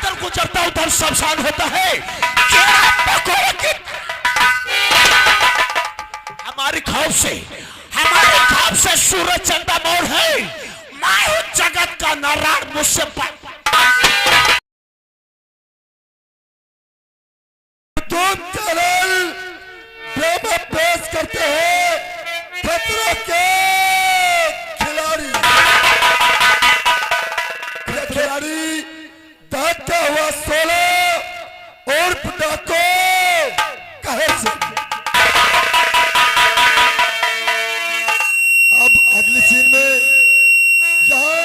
इधर गुजरता उधर शमशान होता है। हमारे खौफ से सूरज चंदा मोड़ है। मैं हूं जगत का नारायण, मुझसे पेश करते हैं खतरों के खिलाड़ी दागता हुआ 16 और पटाखो कहर से। अब अगली सीन में यहाँ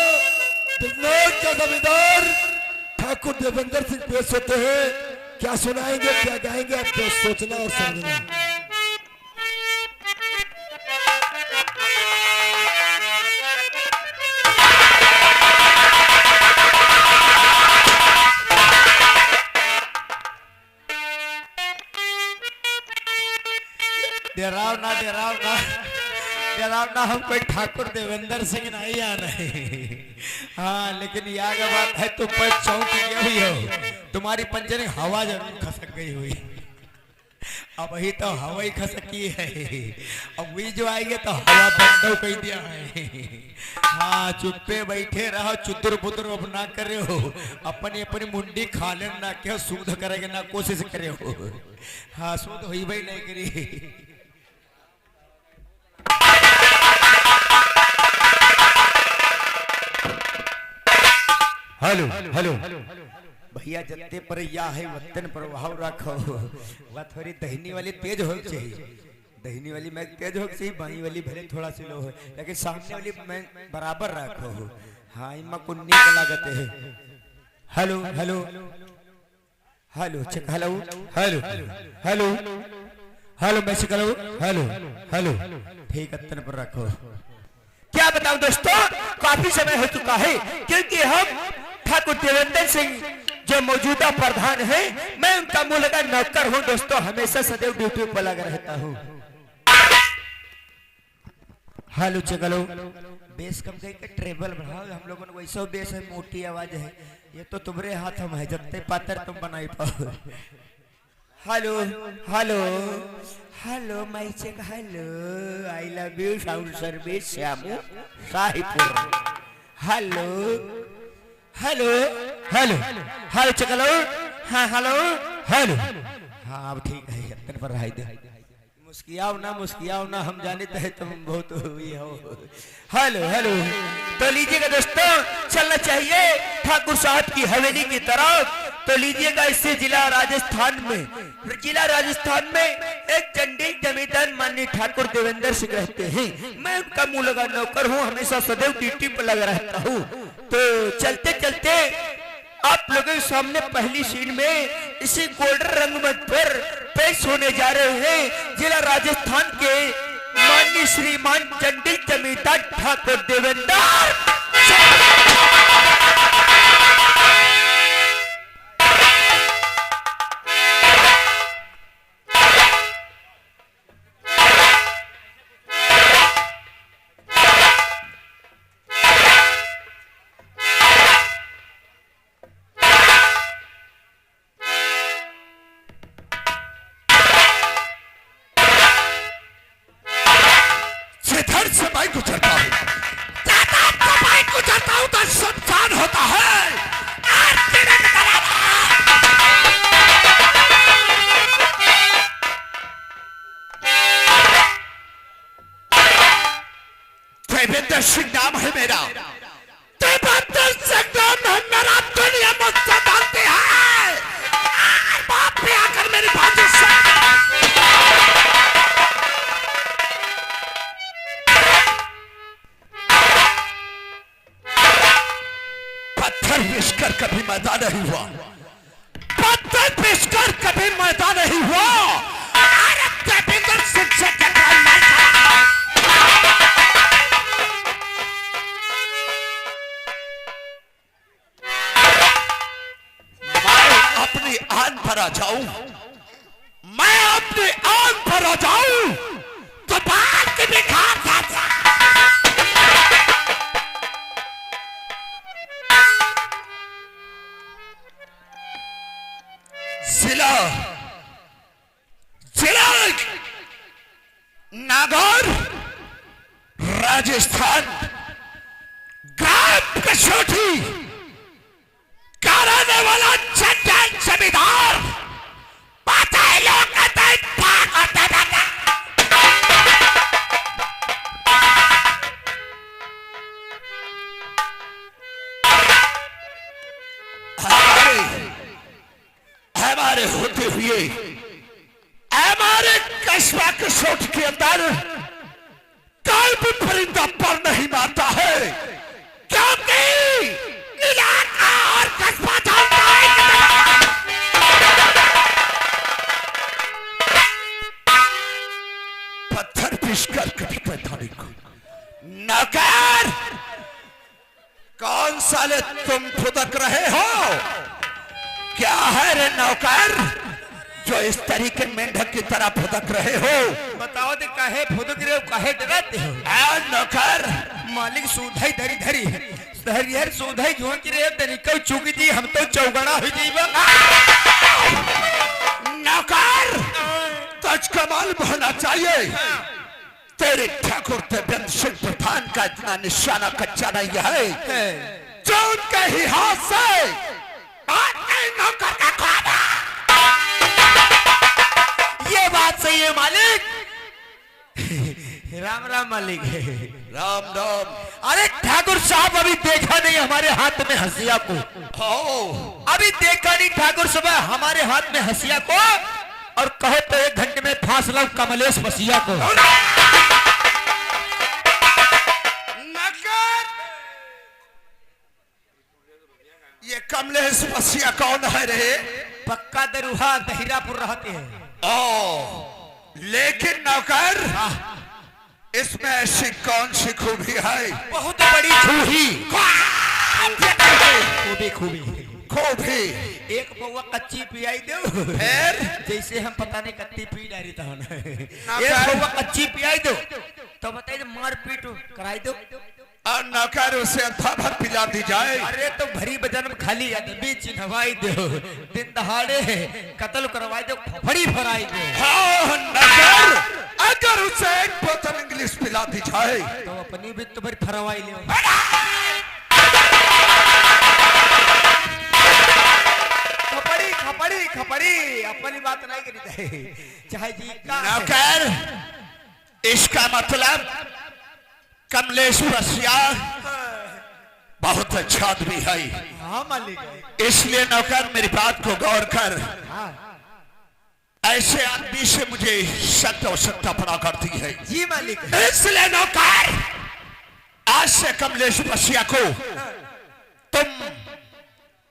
बिजनौर का जमींदार ठाकुर देवेंद्र सिंह पेश होते हैं। क्या सुनाएंगे क्या गाएंगे आपको सोचना और समझना। डराव ना हम कोई ठाकुर देवेंद्र सिंह नहीं आ रहे। हाँ लेकिन याद बात है तो पर चौंक गया भी हो। तुम्हारी पंजे में हवा जरूर खसक गई हुई। अब वही तो हवा ही खसकी है। अब वही जो आएंगे तो हवा बंद कर दिया है। हाँ चुप्पे बैठे रहो, चुदुर बुदुर अब ना करे हो। अपनी अपनी मुंडी खा ले ना क्या शुद्ध करेंगे ना कोशिश करे हो। हाँ शुद्ध हुई भाई नहीं करी। हेलो हेलो भैया जत्ते पर या है वतन प्रभाव रखो। वह थोड़ी दहीनी वाली तेज हो चाहिए। दहीनी वाली मैं तेज हो चाहिए, बाई वाली भले थोड़ा सी लो हो, लेकिन सामने वाली मैं बराबर रखो। हाँ इमा कुन्नी का लागत है। Hello hello hello check hello hello hello hello मैं चेक हेलो हेलो हेलो ठीक है पर रखो। क्या बताऊं दोस्तों, काफी समय हो चुका है क्योंकि हम ठाकुर देवेंद्र सिंह जो मौजूदा प्रधान है, मैं उनका मूलगा नौकर हूं दोस्तों। हमेशा सदैव ड्यूटी पर लगा रहता हूं। हेलो चलो बेस कम करके ट्रेबल बढ़ाओ। हम लोगों ने वैसा बेस है, मोटी आवाज है। ये तो तुम्हारे हाथ हम है, जब तक पातर तुम बनाई पाओ। हेलो हेलो हेलो मैं check hello I love you sound service Shyamu Sahibpur. Hello hello hello hello चलो हाँ हेलो हेलो हाँ अब ठीक है अपन पर रहा दे। मुस्कियाओ ना हम जानते हैं तुम बहुत हुई हो। हेलो हेलो तो लीजिएगा दोस्तों, चलना चाहिए ठाकुर साहब की हवेली की तरफ। तो लीजिएगा इससे जिला राजस्थान में एक चंडी जमींदार माननीय ठाकुर देवेंद्र सिंह रहते हैं। मैं उनका मूलगा नौकर हूँ, हमेशा सदैव ड्यूटी पर लगा रहता हूँ। तो चलते चलते आप लोगों के सामने पहली सीन में इसी गोल्डन रंगमंच पर पेश होने जा रहे हैं जिला राजस्थान के माननीय श्रीमान चंडी जमींदार ठाकुर देवेंद्र। देवेंद्र सिंह नाम है मेरा। देवेंद्र सिंह नाम है मेरा। दुनिया मुझसे डालती है। बाप पे आकर मेरी बाजू से पत्थर पिसकर कभी मैदान नहीं हुआ। पत्थर पिसकर कभी मैदान नहीं हुआ। अरे देवेंद्र सिंह से टकराई नहीं था। आन पर आ जाऊं, मैं अपनी आन पर आ जाऊं तो बाल की भी खार खाता। जिला जिला नागौर राजस्थान ग्राम कसौटी का रहने वाला चंदन जमींदार पता है लोग कहते हैं भाग होते हैं। हमारे होते हुए हमारे कस्बा कसौटी के अंदर कोई भी परिंदा पर नहीं मारता है, क्योंकि इलाका और कस्बा जानता है पत्थर पीस कर कभी पैथानी को। नौकर, कौन साले तुम फुदक रहे हो? क्या है रे नौकर जो इस तरीके मेंढक की तरह फुदक रहे हो? बताओ दे काहे फुदक रहे हो, काहे डराते हो? नौकर, मालिक सुधाई धरी धरी है हरिहर सुधाई झोंक रहे तनिको चुकी दी, हम तो चौगड़ा हो जीवा। नौकर, तुझको मालूम होना चाहिए तेरे ठाकुर देवेंद्र सिंह प्रधान का इतना निशाना कच्चा नहीं है जो उनके ही हाथ से नौकर का खाना। ये बात सही है मालिक। राम राम मालिक। राम राम। अरे ठाकुर साहब अभी देखा नहीं हमारे हाथ में हंसिया को? अभी देखा नहीं ठाकुर साहब हमारे हाथ में हंसिया को, और कहो तो 1 घंटे में फांस लो कमलेश बसिया को। ये कमलेश बसिया कौन है रे? पक्का दरुहा दहिरापुर रहते हैं। लेकिन नौकर, इसमें ऐसी कौन सी खूबी है? बहुत बड़ी खूबी। खूबी खूबी खूबी एक पौवा कच्ची पियाई दो, फिर जैसे हम पता नहीं कत्ती पी डाली था एक पौवा कच्ची पियाई दो तो बताइए मार पीट कराई दो, और नौकर उसे अथा भर पिला दी जाए। अरे तो भरी बजन में खाली बीच नवाई दो, दिन दहाड़े कत्ल करवाई दो, फड़ी फराई दो। हाँ नौकर, अगर उसे एक बोतल इंग्लिश पिला दी जाए तो अपनी भी तो भरी फरवाई ले। खपड़ी खपड़ी खपड़ी अपनी बात नहीं करी चाहे जी का। नौकर, इसका मतलब कमलेश बसिया बहुत अच्छा आदमी है। हाँ मालिक। इसलिए नौकर मेरी बात को गौर कर। ऐसे आदमी से मुझे सख्त आवश्यकता पड़ा करती है। जी मालिक। इसलिए नौकर, आज से कमलेश बसिया को तुम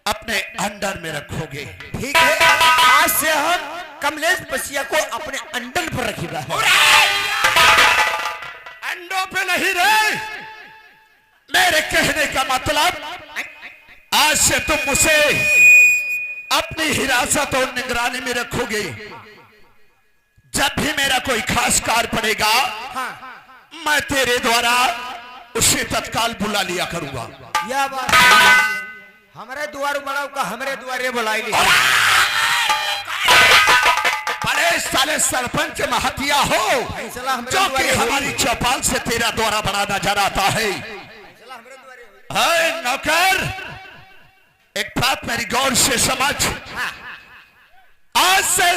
अपने अंडर में रखोगे। ठीक है, आज से हम कमलेश बसिया को अपने अंडर पर रखेगा। अंडों पे नहीं रे, मेरे कहने का मतलब आज से तुम उसे अपनी हिरासत और निगरानी में रखोगे। जब भी मेरा कोई खास कार्य पड़ेगा, मैं तेरे द्वारा उसे तत्काल बुला लिया करूंगा। यह बात हमारे द्वार बुलाओ का हमारे द्वारे बुलाई ली। बड़े साले सरपंच महतिया हो जो कि हमारी चौपाल से तेरा द्वारा बनाना जा रहा है। नौकर, एक बात मेरी गौर से समझ, आज से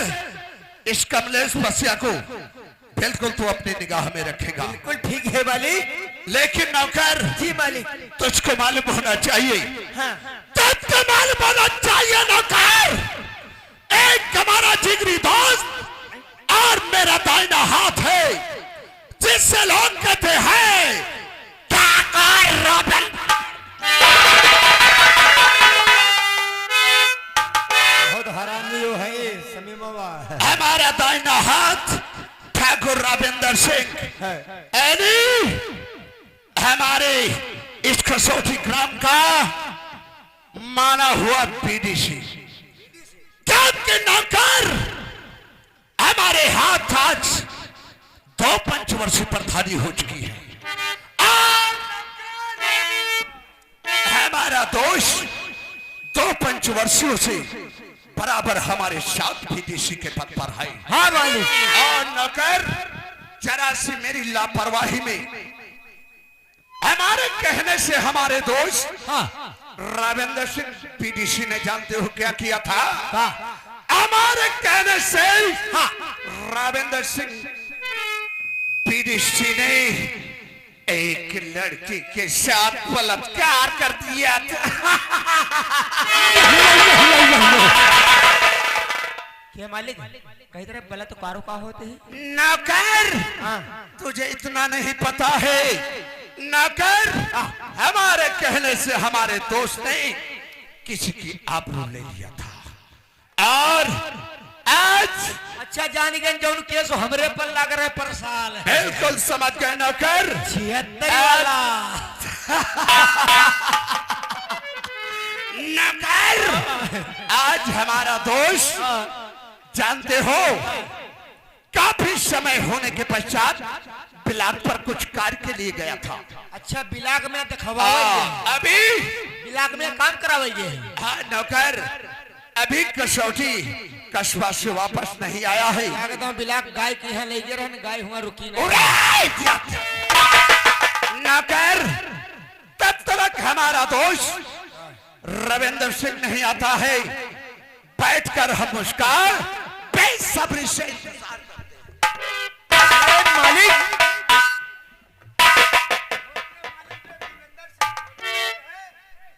इस कमलेश बसिया को बिल्कुल तू अपनी निगाह में रखेगा। बिल्कुल ठीक है मालिक। लेकिन नौकर, जी मालिक। तुझको मालूम होना चाहिए। हाँ। तुझको मालूम होना चाहिए नौकर, एक हमारा जिगरी दोस्त और मेरा दाहिना हाथ है, जिससे लोग कहते हैं ठाकुर रॉबिन। बहुत हरामी हो है समी बाबा। हमारा दाहिना हाथ ठाकुर राजेंद्र सिंह यानी हमारे इस कसौटी ग्राम का माना हुआ पीडीसी। क्योंकि नौकर, हमारे हाथ आज 2 पंचवर्षीय प्रधानी हो चुकी है। हमारा दोष 2 पंचवर्षियों से बराबर हमारे साथ विदेशी के पद पर है। हाँ मालिक। और नौकर, जरा सी मेरी लापरवाही में हमारे कहने से हमारे दोस्त रावेंद्र सिंह पीडीसी ने जानते हो क्या किया था? हमारे कहने से रावेंद्र सिंह पीडीसी ने एक लड़की के साथ बलात्कार कर दिया था। क्या मालिक कही तरह बलात्कारों का होते हैं? नौकर, तुझे इतना नहीं पता है नौकर, हमारे कहने से हमारे दोस्त ने किसी की आबरू ले लिया था और आज अच्छा जान गए जो केस हमरे पर लग रहे पर साल है। बिल्कुल समझ गए नौकर। 76 वाला नौकर, आज हमारा दोस्त जानते हो काफी समय होने के पश्चात बिलाग पर कुछ कार्य के लिए गया था। अच्छा बिलाग में दिखवा अभी बिलाग में काम करावाइए। हाँ नौकर, अभी कसौटी कस्बा से वापस नहीं आया है। एकदम बिलाग गाय की है ले गए गाय हुआ रुकी नहीं। नौकर, तब तक हमारा दोस्त रविंद्र सिंह नहीं आता है। बैठकर हम उसका बेसब्री से इंतजार करते हैं। मालिक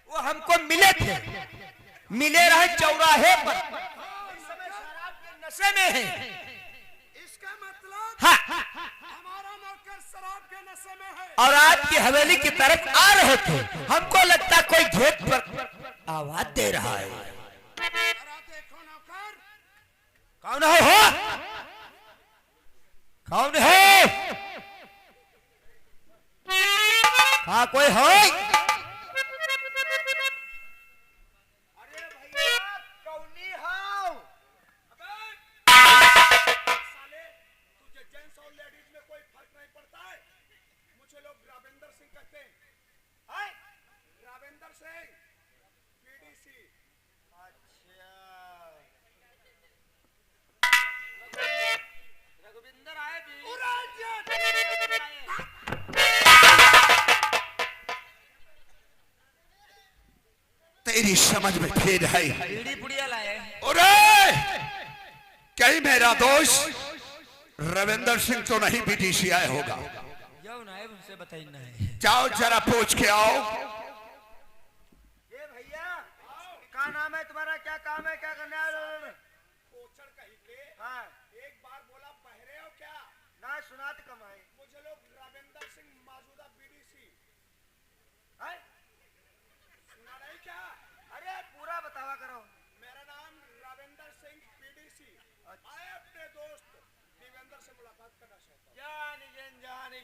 वो हमको मिले थे, मिले रहे चौराहे पर, शराब के नशे में है। इसका मतलब हाँ हमारा नौकर शराब के नशे में है। और आपकी हवेली की तरफ आ रहे थे। हमको लगता कोई गेट पर आवाज दे रहा है। देखो नौकर, कौन है हो? कौन है? हाँ कोई है? अरे भैया कौनी हो? साले तुझे जेंट्स और लेडीज में कोई फर्क नहीं पड़ता है। मुझे लोग रावेंद्र सिंह कहते हैं। हाय रावेंद्र सिंह पीडीसी। रघुविंदर आए भी तेरी समझ में फिर है। बीड़ी पुड़िया लाए। अरे कहीं मेरा दोस्त रविंदर सिंह तो नहीं बीटीसी आया होगा। जाओ ना उनसे बताइए ना। जाओ जरा पूछ के आओ। ये भैया क्या नाम है तुम्हारा? क्या काम है? क्या करने आए हो? कोचर कहीं के। हाँ एक बार बोला पहरे हो क्या? ना सुनात कमाए। मुझे लोग रावेंद्र सिंह मौजूदा बीडीसी है। सुना नहीं क्या? अरे पूरा बतावा करो। मेरा नाम रावेंद्र सिंह पीडीसी। आए अपने दोस्त देवेंद्र से मुलाकात करना चाहता हूँ। जाने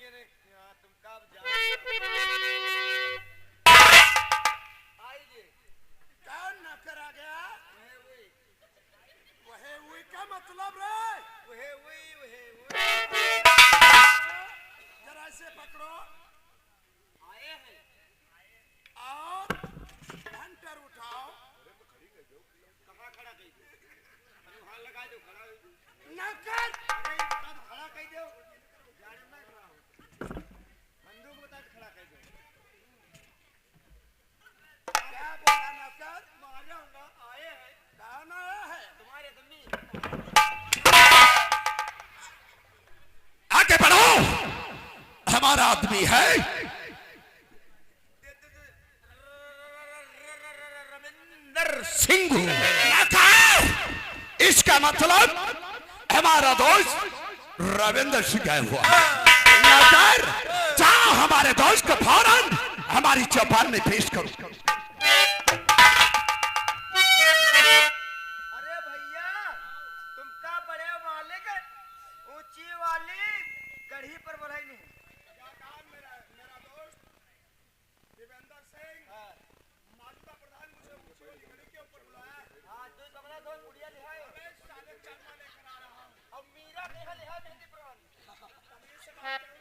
तुम कब जाओ? आइए। कौन नौकर आ गया? वहे हुई क्या मतलब रे? वहे हुई जरा से पकड़ो। आए हैं और हंटर उठाओ। कहाँ खड़ा कर दो? वहाँ लगा दो। खड़ा नौकर खड़ा कर दो। गाड़ी में खड़ा हो। बंदूक बता खड़ा कर दो। क्या बोला नौकर? मारो ना। आए हैं। कौन आया है? तुम्हारे तुमने आगे बढ़ो, हमारा आदमी है। रविंदर सिंह। इसका मतलब हमारा दोस्त रविंदर सिंह आया हुआ। नौकर, जाओ हमारे दोस्त को फौरन हमारी चौपाल में पेश करो। अरे भैया तुम का बड़े मालिक ऊंची वाली गढ़ी पर बढ़ाई नहीं। क्या नाम मेरा दोस्त देवेंद्र सिंह मौजूदा प्रधान मुझे ऊंची वाली गढ़ी के ऊपर बुलाया। हाँ तो कमला दो गुड़िया लिहाए। अबे साले चरमा लेकर आ रहा हूँ। अब मीरा देखा लिहा मेहंदी प्रधान तमीज से बात करो।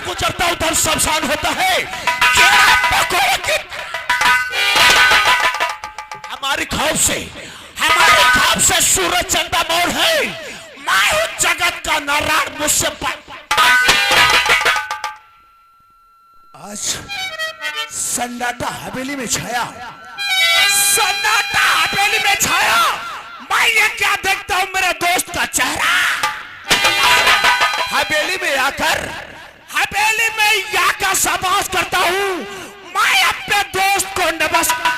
गुजरता उधर शमशान होता है, तेरा बकोड़ा की हमारे खौफ से सूरज चंदा मोर है। मैं हूं जगत का नारायण, मुझसे आज सन्नाटा हवेली में छाया, सन्नाटा हवेली में छाया। मैं ये क्या देखता हूं मेरे दोस्त का चेहरा। हवेली में आकर यहाँ का समास करता हूं। मैं अपने दोस्त को नमस्कार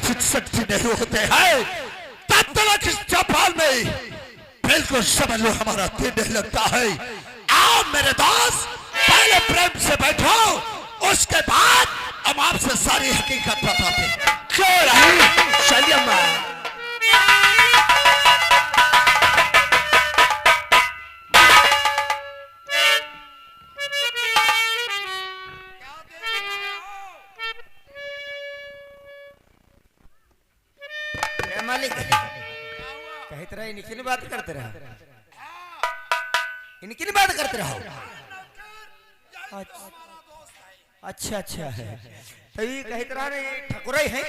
कब से तेरा नहीं होते हैं, तब तक इस चौपाल में बिल्कुल समझ लो हमारा दिल नहीं लगता है। आओ मेरे दोस्त, पहले प्रेम से बैठो, उसके बाद हम आपसे सारी हकीकत बताते हैं। क्यों रही चलिए अम्मा। मालिक कहते रहे इनकी बात करते रहो, इनकी बात करते रहो। अच्छा अच्छा है तो ये कहते रहे ठकुराई है।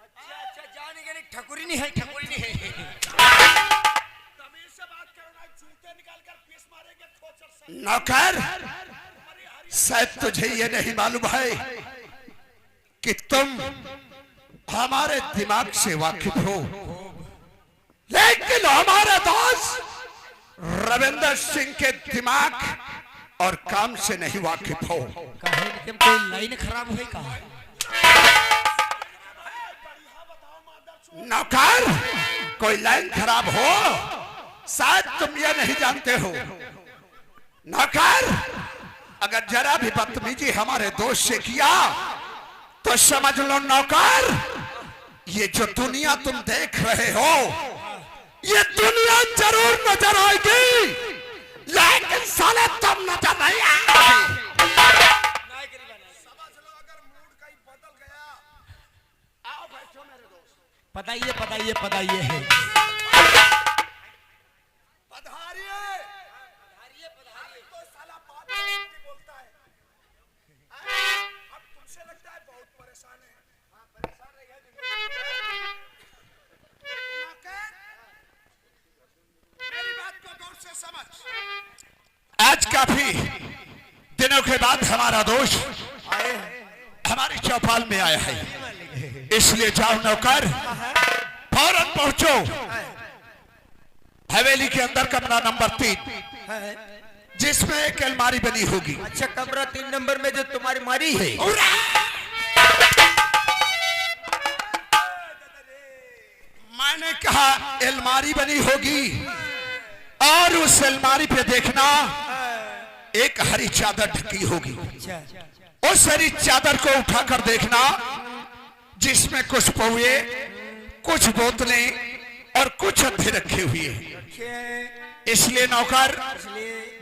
अच्छा जान गए ठकुरी नहीं है, ठकुरी नहीं है। नौकर, शायद तुझे ये नहीं मालूम है कि तुम हमारे दिमाग से वाकिफ हो, लेकिन हमारे दोस्त रविंदर सिंह के दिमाग और काम से नहीं वाकिफ हो। कोई लाइन खराब है कहा? नौकर, कोई लाइन खराब हो, शायद तुम ये नहीं जानते हो। नौकर, अगर जरा भी बदतमीजी हमारे दोस्त से किया तो समझ लो नौकर, ये जो दुनिया तुम देख रहे हो, ये दुनिया जरूर नजर आएगी, लेकिन साले तुम नजर नहीं आएगी। पताइए पताइए पताइए है। आज काफी दिनों के बाद हमारा दोस्त हमारी चौपाल में आया है, इसलिए जाओ नौकर, फौरन पहुंचो हवेली के अंदर कमरा नंबर 3, जिसमें एक अलमारी बनी होगी। अच्छा, कमरा 3 नंबर में जो तुम्हारी मारी है। मैंने कहा अलमारी बनी होगी, और उस अलमारी पे देखना एक हरी चादर ढकी होगी। उस हरी चादर को उठाकर देखना, जिसमें कुछ पौए, कुछ बोतलें और कुछ अंधे रखे हुए हैं। इसलिए नौकर,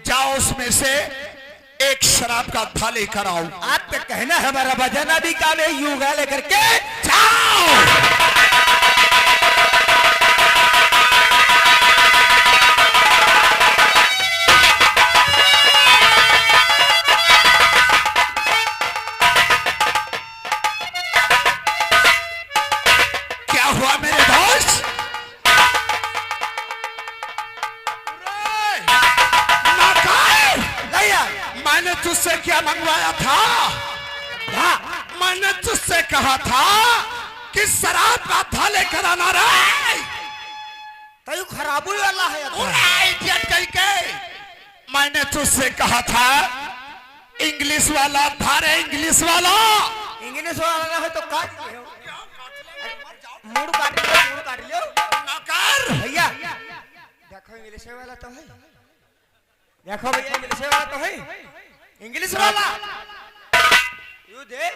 जाओ उसमें से एक शराब का अद्धा लेकर आओ। आपका कहना है हमारा बजाना भी काम है, यूं लेकर के जाओ। तुझसे क्या मंगवाया था? मैंने तुझसे कहा था कि शराब का था लेकर आना रे। तो खराब हुई वाला है इडियट कहीं के। मैंने तुझसे कहा था इंग्लिश वाला था रे, इंग्लिश वाला। इंग्लिश वाला ना है तो काट लियो, मुड़ काट लियो, मुड़ काट लियो। नौकर भैया देखो इंग्लिश वाला तो है, देखो भैया इंग्लिश वाला तो है, इंग्लिश वाला यू दे